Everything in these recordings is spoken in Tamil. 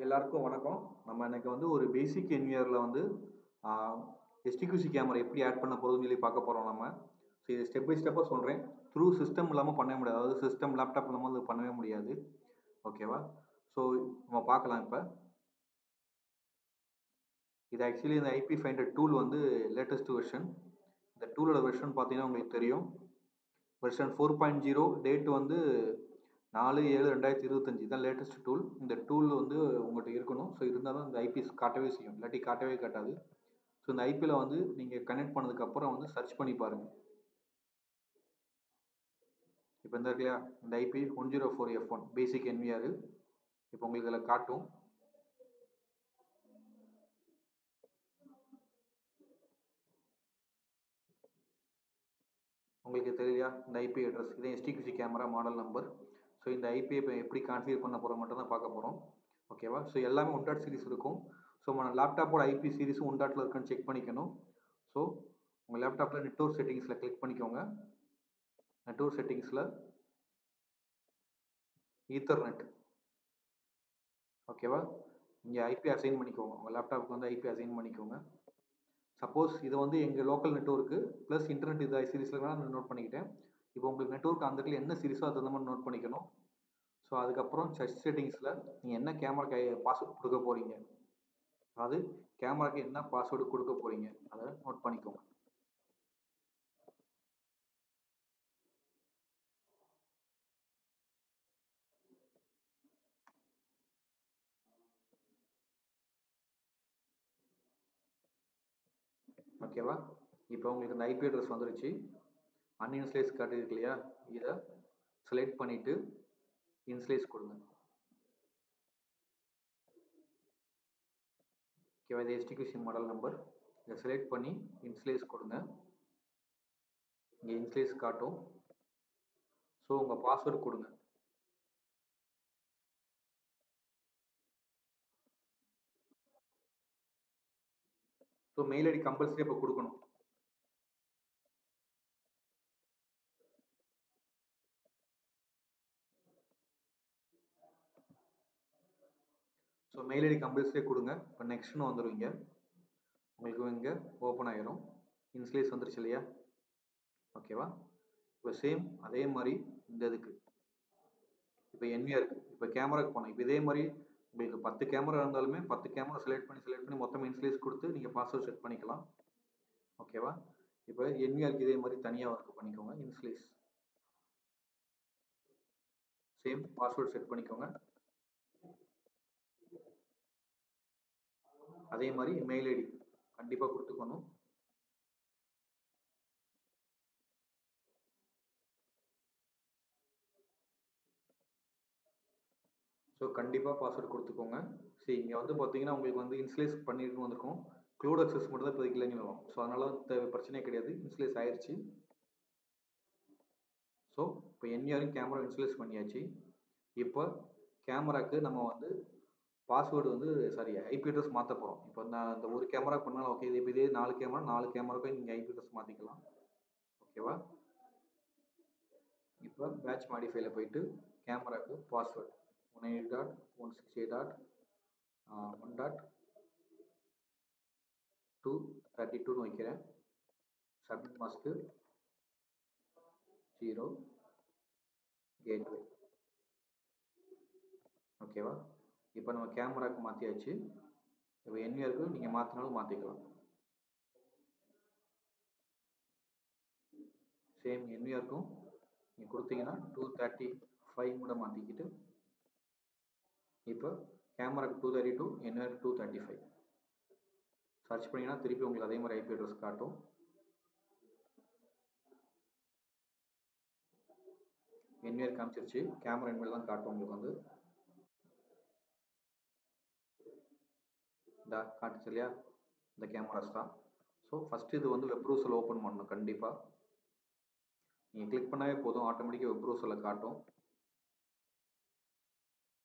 எல்லாருக்கும் வணக்கம். நம்ம இன்னைக்கு வந்து ஒரு பேசிக் என்விஆர்ல வந்து எஸ்டிக்யூசி கேமரா எப்படி ஆட் பண்ண போகிறதுன்னு சொல்லி பார்க்க போகிறோம் நம்ம. ஸோ இது ஸ்டெப் பை ஸ்டெப்பாக சொல்கிறேன். த்ரூ சிஸ்டம் இல்லாமல் பண்ணவே முடியாது. அதாவது சிஸ்டம் லேப்டாப் இல்லாமல் அது பண்ணவே முடியாது. ஓகேவா? ஸோ நம்ம பார்க்கலாம் இப்போ. இது ஆக்சுவலி இந்த ஐபி ஃபைண்டர் டூல் வந்து லேட்டஸ்ட் வெர்ஷன். இந்த டூலோட வெர்ஷன் பார்த்தீங்கன்னா உங்களுக்கு தெரியும். வெர்ஷன் 4.0 டேட் வந்து 4/7/2025 தான் லேட்டஸ்ட் டூல். இந்த டூல் வந்து உங்கள்கிட்ட இருக்கணும். ஸோ இருந்தால் தான் இந்த ஐபிஎஸ் காட்டவே செய்யும், இல்லாட்டி காட்டவே காட்டாது. ஸோ இந்த ஐபியில் வந்து நீங்கள் கனெக்ட் பண்ணதுக்கப்புறம் வந்து சர்ச் பண்ணி பாருங்கள். இப்போ இந்த இருக்குல்லையா, இந்த ஐபி 104F1 பேசிக் என்விஆர். இப்போ உங்களுக்கு இதில் காட்டும். உங்களுக்கு தெரியலையா, இந்த ஐபி அட்ரஸ் இதே எஸ்டிக்யூசி கேமரா மாடல் நம்பர். ஸோ இந்த ஐபி இப்போ எப்படி கான்ஃபிகர் பண்ண போகிறோம் மட்டும் தான் பார்க்க போகிறோம். ஓகேவா? ஸோ எல்லாமே 1 சீரிஸ் இருக்கும். ஸோ நம்ம லேப்டாப்போட ஐபி சீரிஸும் 1 இருக்குன்னு செக் பண்ணிக்கணும். ஸோ உங்கள் லேப்டாப்பில் நெட்வொர்க் செட்டிங்ஸில் கிளிக் பண்ணிக்கோங்க. நெட்வொர்க் செட்டிங்ஸில் ஈத்தர்நெட். ஓகேவா? இங்கே ஐபி அசைன் பண்ணிக்கோங்க. உங்கள் லேப்டாப்புக்கு வந்து ஐபி அசைன் பண்ணிக்கோங்க. சப்போஸ் இது வந்து எங்கள் லோக்கல் நெட்வொர்க்கு ப்ளஸ் இன்டர்நெட் இது சீரிஸில் வேணால் நான் நோட் பண்ணிக்கிட்டேன். இப்போ உங்களுக்கு நெட்வொர்க் அந்த இடத்துல என்ன சீரிஸோ அது அந்த மாதிரி நோட் பண்ணிக்கணும். ஸோ அதுக்கப்புறம் சர்ச் செட்டிங்ஸில் நீங்கள் என்ன கேமரா பாஸ்வேர்டு கொடுக்க போகிறீங்க, அதாவது கேமராக்கு என்ன பாஸ்வேர்டு கொடுக்க போகிறீங்க அதை நோட் பண்ணிக்கோங்க. ஓகேவா? இப்போ உங்களுக்கு இந்த ஐபி அட்ரஸ் வந்துருச்சு. அன்இன்ஸ்லைஸ் காட்டியிருக்கு இல்லையா, இதை செலக்ட் பண்ணிவிட்டு இன்ஸ்லைஸ் கொடுங்க. ஓகேவா? இது எஸ்டிக்யூசி மாடல் நம்பர். இதை செலக்ட் பண்ணி இன்ஸ்லைஸ் கொடுங்க. இங்கே இன்ஸ்லைஸ் காட்டும். ஸோ உங்கள் பாஸ்வேர்டு கொடுங்க. ஸோ மெயில் ஐடி கம்பல்சரி இப்போ கொடுக்கணும். ஸோ மெயில் ஐடி கம்பல்சரி கொடுங்க. இப்போ நெக்ஸ்ட்னு வந்துடுவீங்க. உங்களுக்கு இங்கே ஓப்பன் ஆயிரும். இன்ஸ்லைஸ் வந்துருச்சு இல்லையா? ஓகேவா? இப்போ சேம் அதே மாதிரி இந்த இதுக்கு இப்போ என்விஆருக்கு இப்போ கேமராக்கு போனோம். இப்போ இதே மாதிரி உங்களுக்கு 10 கேமரா இருந்தாலுமே 10 கேமரா செலக்ட் பண்ணி மொத்தம் இன்ஸ்லைஸ் கொடுத்து நீங்கள் பாஸ்வேர்ட் செட் பண்ணிக்கலாம். ஓகேவா? இப்போ என்விஆருக்கு இதே மாதிரி தனியாக ஒர்க் பண்ணிக்கோங்க. இன்ஸ்லைஸ் சேம் பாஸ்வேர்ட் செட் பண்ணிக்கோங்க. அதே மாதிரி மெயில் ஐடி கண்டிப்பாக கொடுத்துக்கணும். ஸோ கண்டிப்பாக பாஸ்வேர்டு கொடுத்துக்கோங்க. சரி, இங்கே வந்து பார்த்தீங்கன்னா உங்களுக்கு வந்து இன்ஸ்லைஸ் பண்ணிட்டு வந்திருக்கும். க்ளோட் அக்சஸ் மட்டும் தான் இப்போதைக்கு இல்லைன்னு வரும். ஸோ அதனால் பிரச்சனையே கிடையாது. இன்ஸ்லைஸ் ஆயிடுச்சு. ஸோ இப்போ என்விஆரும் கேமரா இன்ஸ்லைஸ் பண்ணியாச்சு. இப்போ கேமராக்கு நம்ம வந்து பாஸ்வேர்டு வந்து ஐபி அட்ரஸ் மாற்ற போகிறோம். இப்போ நான் இந்த ஒரு கேமரா பண்ணாலும் ஓகே. இது இப்போ இதே 4 கேமராக்கும் நீங்கள் ஐபி அட்ரஸ் மாற்றிக்கலாம். ஓகேவா? இப்போ பேட்ச் மாடிஃபைல போயிட்டு கேமராக்கு பாஸ்வேர்டு 180.168.1.232 வைக்கிறேன். Submit mask 0 gateway. ஓகேவா? இப்போ நம்ம கேமராக்கு மாற்றியாச்சு. இப்போ என்விஆருக்கு நீங்கள் மாற்றினாலும் மாற்றிக்கலாம். சேம் என்விஆருக்கும் நீங்கள் கொடுத்தீங்கன்னா 235 கூட மாற்றிக்கிட்டு இப்போ கேமராக்கு 232, என்விஆருக்கு 235 சர்ச் பண்ணிங்கன்னா திருப்பி உங்களுக்கு அதே மாதிரி ஐபி அட்ரஸ் காட்டும். என்விஆர் காமிச்சிருச்சு. கேமரா என்விஆர் தான் காட்டும் உங்களுக்கு வந்து. இந்த காட்டுச்சு இல்லையா, இந்த கேமராஸ் தான். ஸோ ஃபஸ்ட்டு இது வந்து வெப் ப்ரௌசரில் ஓப்பன் பண்ணணும். கண்டிப்பாக நீங்கள் கிளிக் பண்ணாவே போதும், ஆட்டோமேட்டிக்காக வெப் ப்ரௌசரில் காட்டும்.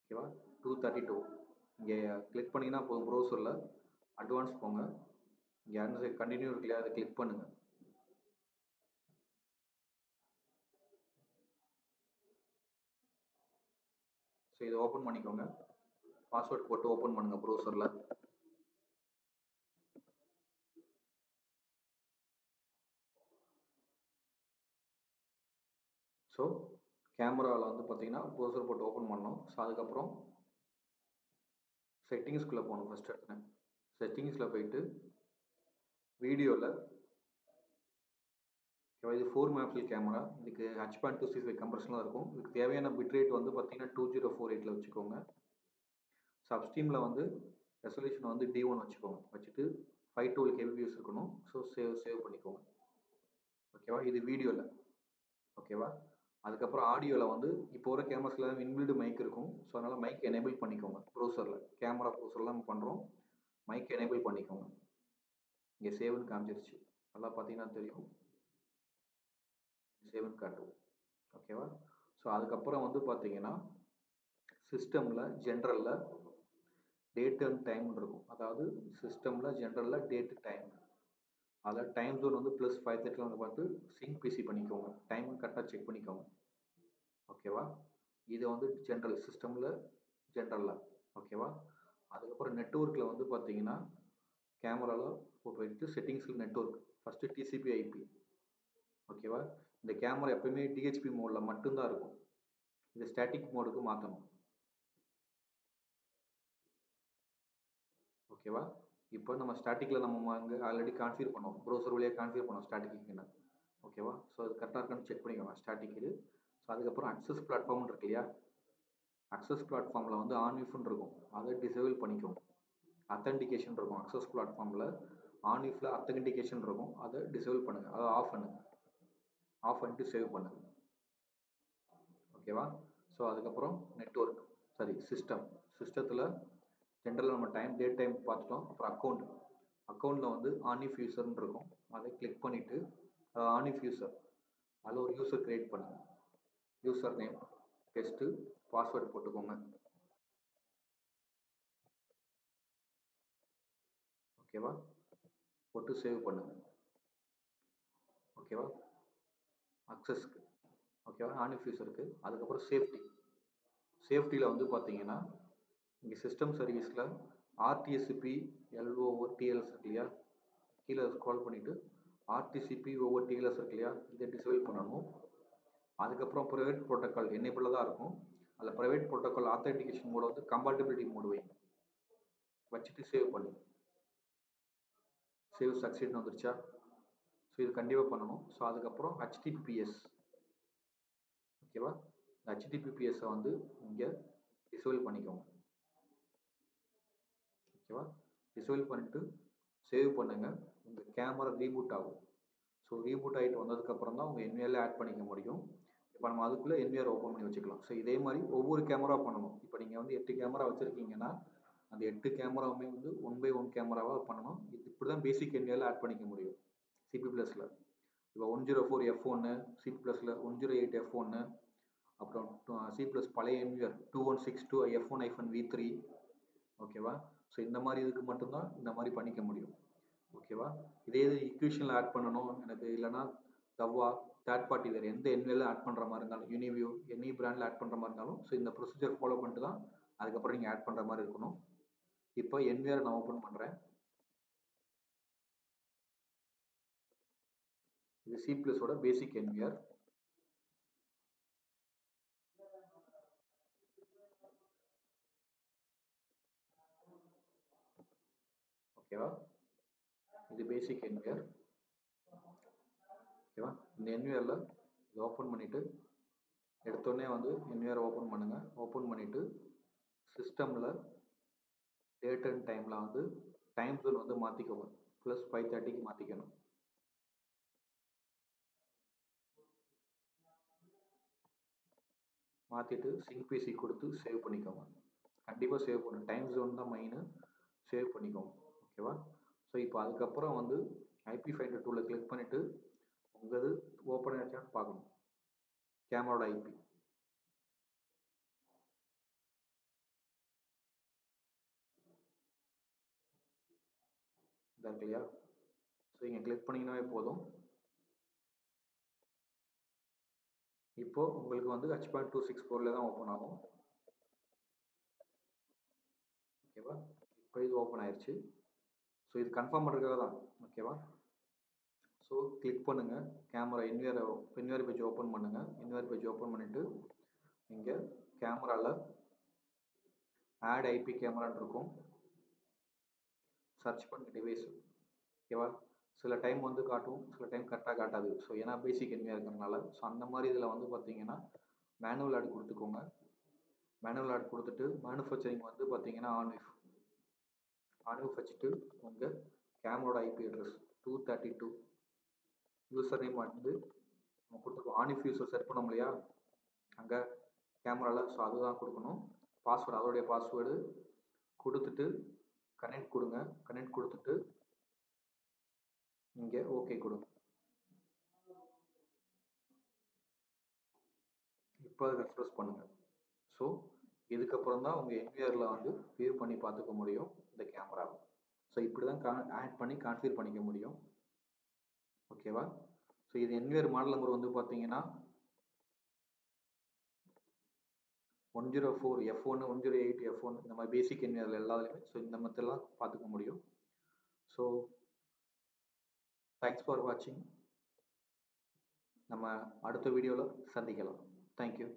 ஓகேவா? 232 இங்கே கிளிக் பண்ணிங்கன்னா போதும். ப்ரௌசரில் அட்வான்ஸ் போங்க. இங்கே கண்டினியூ இருக்கு இல்லையா, அதை கிளிக் பண்ணுங்கள். ஸோ இதை ஓப்பன் பண்ணிக்கோங்க. பாஸ்வேர்ட் போட்டு ஓப்பன் பண்ணுங்க ப்ரௌசரில். ஸோ கேமராவில் வந்து பார்த்தீங்கன்னா ப்ரௌசர் போட்டு ஓப்பன் பண்ணோம். ஸோ அதுக்கப்புறம் செட்டிங்ஸ்குள்ளே போகணும். ஃபஸ்ட் எடுத்தேன் செட்டிங்ஸில் போயிட்டு வீடியோவில் இது 4 மெகாபிக்சல் கேமரா. இதுக்கு H.265 கம்ப்ரஷன்லாம் இருக்கும். இதுக்கு தேவையான பிட்ரேட் வந்து பார்த்தீங்கன்னா 2048 வச்சுக்கோங்க. சப்ஸ்ட்ரீமில் வந்து ரெசல்யூஷன் வந்து D1 வச்சுக்கோங்க. வச்சுட்டு 512 kbps இருக்கணும். ஸோ சேவ் பண்ணிக்கோங்க. ஓகேவா, இது வீடியோவில். ஓகேவா, அதுக்கப்புறம் ஆடியோவில் வந்து இப்போ வர கேமராஸில் இன்பில்டு மைக் இருக்கும். ஸோ அதனால் மைக் எனேபிள் பண்ணிக்கோங்க. ப்ரௌசரில் கேமரா ப்ரௌசரில் நம்ம பண்ணுறோம். மைக் எனேபிள் பண்ணிக்கோங்க. இங்கே சேவ்னு காமிச்சிருச்சு. நல்லா பார்த்தீங்கன்னா தெரியும், சேவ்னு காட்டும். ஓகேவா, ஸோ அதுக்கப்புறம் வந்து பார்த்தீங்கன்னா சிஸ்டமில் ஜென்ரலில் டேட் அண்ட் டைம் இருக்கும். அதாவது சிஸ்டமில் ஜென்ரலில் டேட்டு டைம், அதில் டைம் ஜோன் வந்து +530 வந்து பார்த்து சிங்க் பிசி பண்ணிக்கோங்க. டைம் கரெக்டாக செக் பண்ணிக்கோங்க. ஓகேவா, இது வந்து ஜென்ரல் சிஸ்டமில் ஜென்ரலில். ஓகேவா, அதுக்கப்புறம் நெட்ஒர்க்கில் வந்து பார்த்தீங்கன்னா கேமராவில் போயிட்டு செட்டிங்ஸில் நெட்ஒர்க் ஃபஸ்ட்டு TCP/IP. ஓகேவா, இந்த கேமரா எப்பயுமே DHP மோடில் மட்டும்தான் இருக்கும். இது ஸ்டாட்டிக் மோடுக்கு மாற்றணும். ஓகேவா, இப்போ நம்ம ஸ்டாட்டிக்கில் நம்ம அங்கே ஆல்ரெடி கான்ஃபிகர் பண்ணோம். ப்ரௌசர் வழியாக கான்ஃபிகர் பண்ணோம் ஸ்டாட்டிக்குன்னு. ஓகேவா, ஸோ அது கரெக்டாக இருக்கான்னு செக் பண்ணிக்கோங்க ஸ்டாட்டிக் இது. ஸோ அதுக்கப்புறம் அக்சஸ் பிளாட்ஃபார்ம் இருக்கு இல்லையா, அக்சஸ் பிளாட்ஃபார்மில் வந்து ஆன்இஃப்னு இருக்கும். அதை டிசேபிள் பண்ணிக்கோங்க. அத்தன்டிகேஷன் இருக்கும் அக்சஸ் பிளாட்ஃபார்மில். ஆன்இஃபில் அத்தன்டிகேஷன் இருக்கும். அதை டிசேபிள் பண்ணுங்கள். அதை ஆஃப் பண்ணுங்கள். ஆஃப் பண்ணிட்டு சேவ் பண்ணுங்கள். ஓகேவா, ஸோ அதுக்கப்புறம் நெட்ஒர்க் சிஸ்டத்தில் ஜென்ரலாக நம்ம டேட் டைம் பார்த்துட்டோம். அப்புறம் அக்கௌண்ட்டில் வந்து ஆன்இஃப் யூசர்னு இருக்கும். அதை கிளிக் பண்ணிவிட்டு ஆன்இஃப் யூசர் அதில் ஒரு யூசர் கிரியேட் பண்ணுங்கள். யூசர் நேம் டெஸ்ட்டு, பாஸ்வேர்டு போட்டுக்கோங்க. ஓகேவா, போட்டு சேவ் பண்ணுங்கள். ஓகேவா, அக்சஸ்க்கு. ஓகேவா, ஆன்இஃப் யூசருக்கு. அதுக்கப்புறம் சேஃப்டியில் வந்து பார்த்தீங்கன்னா இங்கே சிஸ்டம் சர்வீஸில் RTCP LOTLS இருக்கு இல்லையா, கீழே ஸ்க்ரால் பண்ணிவிட்டு RTCP over TLS இருக்கு இல்லையா, இதை டிசேபிள் பண்ணணும். அதுக்கப்புறம் ப்ரைவேட் ப்ரோட்டோக்கால் என்னேபிளில் தான் இருக்கும். அதில் ப்ரைவேட் ப்ரோட்டோக்கால் ஆத்தென்டிகேஷன் மோட வந்து கம்பேட்டிபிலிட்டி மோடு வைங்க. வச்சுட்டு சேவ் பண்ணு. சேவ் சக்சீட்னு வந்துருச்சா? ஸோ இது கண்டிப்பாக பண்ணணும். ஸோ அதுக்கப்புறம் HTTPS. ஓகேவா, இந்த HTTPS வந்து இங்கே டிசேபிள் பண்ணிக்கோங்க. ஓகேவா, டிசேபிள் பண்ணிவிட்டு சேவ் பண்ணுங்கள். உங்கள் கேமரா ரீபூட் ஆகும். ஸோ ரீபூட் ஆகிட்டு வந்ததுக்கப்புறம் தான் உங்கள் என்விஆரில் ஆட் பண்ணிக்க முடியும். இப்போ நம்ம அதுக்குள்ளே என்விஆர் ஓப்பன் பண்ணி வச்சுக்கலாம். ஸோ இதே மாதிரி ஒவ்வொரு கேமரா பண்ணணும். இப்போ நீங்கள் வந்து 8 கேமரா வச்சுருக்கீங்கன்னா அந்த 8 கேமராவுமே வந்து 1 by 1 கேமராவாக பண்ணணும். இப்படி தான் பேசிக் என்விஆரில் ஆட் பண்ணிக்க முடியும் CP+ல. இப்போ 104F1, CP+ல 108F1, அப்புறம் C+ பழைய என்விஆர் 2162F1-V3. ஓகேவா, ஸோ இந்த மாதிரி இதுக்கு மட்டும்தான் இந்த மாதிரி பண்ணிக்க முடியும். ஓகேவா, இதே இது ஈக்குவேஷனில் ஆட் பண்ணணும் எனக்கு, இல்லைனா தவ்வா தேர்ட் பார்ட்டி வேறு எந்த என்விஆரில் ஆட் பண்ணுற மாதிரி இருந்தாலும், யூனிவியூ எனி பிராண்டில் ஆட் பண்ணுற மாதிரி இருந்தாலும், ஸோ இந்த ப்ரொசீஜர் ஃபாலோ பண்ணிட்டு தான் அதுக்கப்புறம் நீங்கள் ஆட் பண்ணுற மாதிரி இருக்கணும். இப்போ என்விஆர் நான் ஓப்பன் பண்ணுறேன். இது C+ஓட பேசிக் என்விஆர். ஓகேவா, இது பேசிக் என்விஆர். ஓகேவா, இந்த என்விஆரில் இது ஓப்பன் பண்ணிவிட்டு எடுத்தோடனே வந்து என்விஆர் ஓப்பன் பண்ணுங்கள். ஓப்பன் பண்ணிவிட்டு சிஸ்டமில் டேட் அண்ட் டைமில் வந்து டைம் ஜோன் வந்து மாற்றிக்கோங்க. +530க்கு மாற்றிக்கணும். மாற்றிட்டு சிங்க் பிசி கொடுத்து சேவ் பண்ணிக்கோங்க. கண்டிப்பாக சேவ் பண்ணணும். டைம் ஜோன் தான் மெயினு. சேவ் பண்ணிக்கோங்க. ஓகேவா, ஸோ இப்போ அதுக்கப்புறம் வந்து ஐபி ஃபைண்டர் டூலில் கிளிக் பண்ணிவிட்டு உங்கள் இது ஓப்பன் ஆகிடுச்சான்னு பார்க்கணும். கேமராவோட ஐபி இதாக இருக்கு இல்லையா, ஸோ இங்கே கிளிக் பண்ணிங்கனாவே போதும். இப்போது உங்களுக்கு வந்து H.264 தான் ஓப்பன் ஆகும். இப்போ இது ஓப்பன் ஆயிடுச்சு. ஸோ இது கன்ஃபார்ம் பண்ணுறதுக்காக தான். ஓகேவா? ஸோ கிளிக் பண்ணுங்கள். கேமரா என்விஆர் பேஜ் ஓப்பன் பண்ணுங்கள். என்விஆர் பேஜ் ஓப்பன் பண்ணிவிட்டு இங்கே கேமராவில் ஆட் ஐபி கேமரான்னு இருக்கும். சர்ச் பண்ணுங்க டிவைஸ். ஓகேவா? சில டைம் வந்து காட்டும், சில டைம் கரெக்டாக காட்டாது. ஸோ ஏன்னா பேசிக் என்விஆர் இருக்கிறதுனால. ஸோ அந்த மாதிரி இதில் வந்து பார்த்தீங்கன்னா மேனுவல் ஆட் கொடுத்துக்கோங்க. மேனுவல் ஆட் கொடுத்துட்டு மேனுஃபேக்சரிங் வந்து பார்த்தீங்கன்னா ஆன் ஆஃப் வச்சுட்டு உங்கள் கேமரோட ஐபி அட்ரஸ் 232 யூசர் நேம் வந்து நம்ம கொடுத்துருக்கோம். ஆன் யூசர் செட் பண்ணோம் இல்லையா அங்கே கேமராவில். ஸோ அதுதான் கொடுக்கணும். பாஸ்வேர்டு அதோடைய பாஸ்வேர்டு கொடுத்துட்டு கனெக்ட் கொடுங்க. கனெக்ட் கொடுத்துட்டு இங்கே ஓகே கொடுங்க. இப்போ அதை ரெஃப்ரெஷ் பண்ணுங்கள். ஸோ இதுக்கப்புறம் தான் உங்கள் என்விஆரில் வந்து வியூ பண்ணி பார்த்துக்க முடியும் இந்த கேமராவை. ஸோ இப்படி தான் ஆட் பண்ணி கான்ஃபிகர் பண்ணிக்க முடியும். ஓகேவா? ஸோ இது என்விஆர் மாடல் நம்பர் வந்து பார்த்தீங்கன்னா 104 F1 108 F1 இந்த மாதிரி பேசிக் என்விஆரில் எல்லாத்துலேயுமே. ஸோ இந்த மெத்தட்லாம் பார்த்துக்க முடியும். ஸோ தேங்க்ஸ் ஃபார் வாட்சிங். நம்ம அடுத்த வீடியோவில் சந்திக்கலாம். தேங்க்யூ.